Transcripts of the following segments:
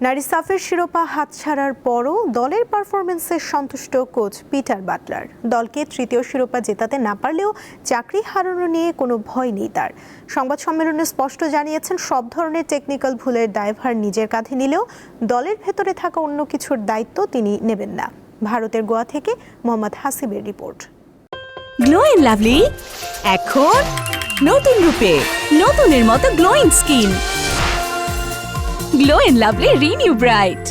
নারী সাফের শিরোপা হাতছাড়ার পরও দলের পারফরমেন্সে সন্তুষ্ট কোচ পিটার বাটলার। দলকে তৃতীয় শিরোপা জেতাতে না পারলেও চাকরি হারানো নিয়ে কোনো ভয় নেই তার। সংবাদ সম্মেলনে স্পষ্ট জানিয়েছেন, সব ধরনের টেকনিক্যাল ভুলের দায়ভার নিজের কাঁধে নিলেও দলের ভেতরে থাকা অন্য কিছুর দায়িত্ব তিনি নেবেন না। ভারতের গোয়া থেকে মোহাম্মদ হাসিবের রিপোর্ট। গ্লো এন্ড লাভলি এখন নতুন রূপে, নতুনের মতো glowing skin. Glow and lovely renew bright.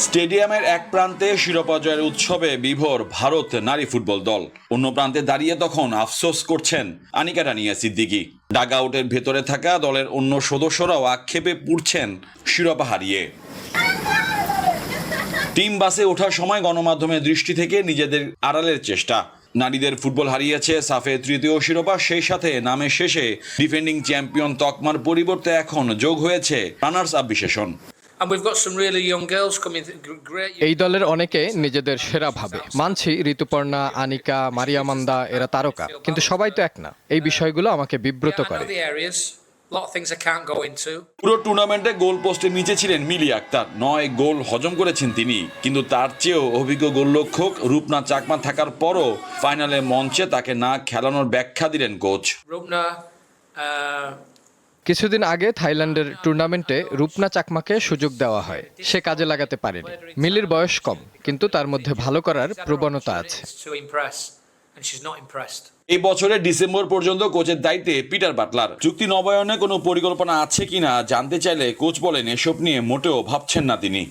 স্টেডিয়ামের এক প্রান্তে শিরোপা জয়ের উৎসবে বিভোর ভারত নারী ফুটবল দল, অন্য প্রান্তে দাঁড়িয়ে তখন আফসোস করছেন আনিকা রানিয়া সিদ্দিকী। ডাগ আউটের ভেতরে থাকা দলের অন্য সদস্যরাও আক্ষেপে পুড়ছেন শিরোপা হারিয়ে। টিম বাসে ওঠার সময় গণমাধ্যমের দৃষ্টি থেকে নিজেদের আড়ালের চেষ্টা। নারীদের ফুটবল হারিয়েছে সাফে তৃতীয় শিরোপা, সেই সাথে নামের শেষে ডিফেন্ডিং চ্যাম্পিয়ন তকমার পরিবর্তে এখন যোগ হয়েছে রানার্স আপ বিশেষণ। এই দলের অনেকে নিজেদের সেরা ভাবে। মানছি ঋতুপর্ণা, আনিকা, মারিয়ামান্দা এরা তারকা, কিন্তু সবাই তো এক না। এই বিষয়গুলো আমাকে বিব্রত করে। পুরো টুর্নামেন্টে গোল পোস্টের নিচে ছিলেন মিলি আক্তার। 9 গোল হজম করেছেন তিনি, কিন্তু তার চেয়েও অভিজ্ঞ গোলরক্ষক রূপনা চাকমা থাকার পরও ফাইনালে মঞ্চে তাকে না খেলানোর ব্যাখ্যা দিলেন কোচ। কিছুদিন আগে থাইল্যান্ডের টুর্নামেন্টে রূপনা চাকমাকে সুযোগ দেওয়া হয়, সে কাজে লাগাতে পারেনি। মিলির বয়স কম, কিন্তু তার মধ্যে ভালো করার প্রবণতা আছে। এই বছরের ডিসেম্বর পর্যন্ত কোচের দায়িত্বে পিটার বাটলার। চুক্তি নবায়নে কোনো পরিকল্পনা আছে কিনা জানতে চাইলে কোচ বলেন, এসব নিয়ে মোটেও ভাবছেন না তিনি।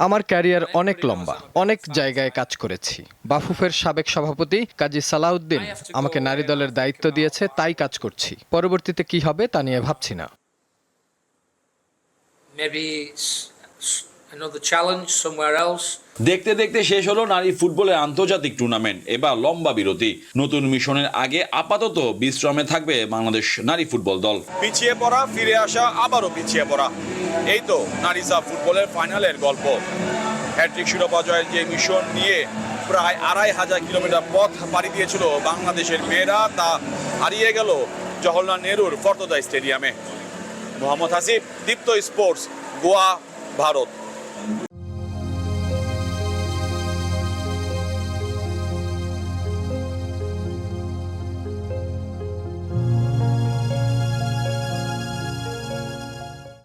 আমার ক্যারিয়ার অনেক লম্বা, অনেক জায়গায় কাজ করেছি। বাফুফের সাবেক সভাপতি কাজী সালাউদ্দিন আমাকে নারী দলের দায়িত্ব দিয়েছে, তাই কাজ করছি। পরবর্তীতে কি হবে তা নিয়ে ভাবছি না। দেখতে দেখতে শেষ হলো নারী ফুটবলের আন্তর্জাতিক টুর্নামেন্ট। এবার লম্বা বিরতি, নতুন মিশনের আগে আপাতত বিশ্রামে থাকবে বাংলাদেশ নারী ফুটবল দল। পিছিয়ে পড়া, ফিরে আসা, আবারও পিছিয়ে পড়া, এই তো নারী সাফ ফুটবলের ফাইনালের গল্প। হ্যাট্রিক শিরোপা জয়ের যে মিশন নিয়ে প্রায় 2500 কিলোমিটার পথ পাড়ি দিয়েছিল বাংলাদেশের মেয়েরা, তা হারিয়ে গেল জওহরলাল নেহরুর ফর্তদা স্টেডিয়ামে। মোহাম্মদ হাসিব, দীপ্ত স্পোর্টস, গোয়া, ভারত।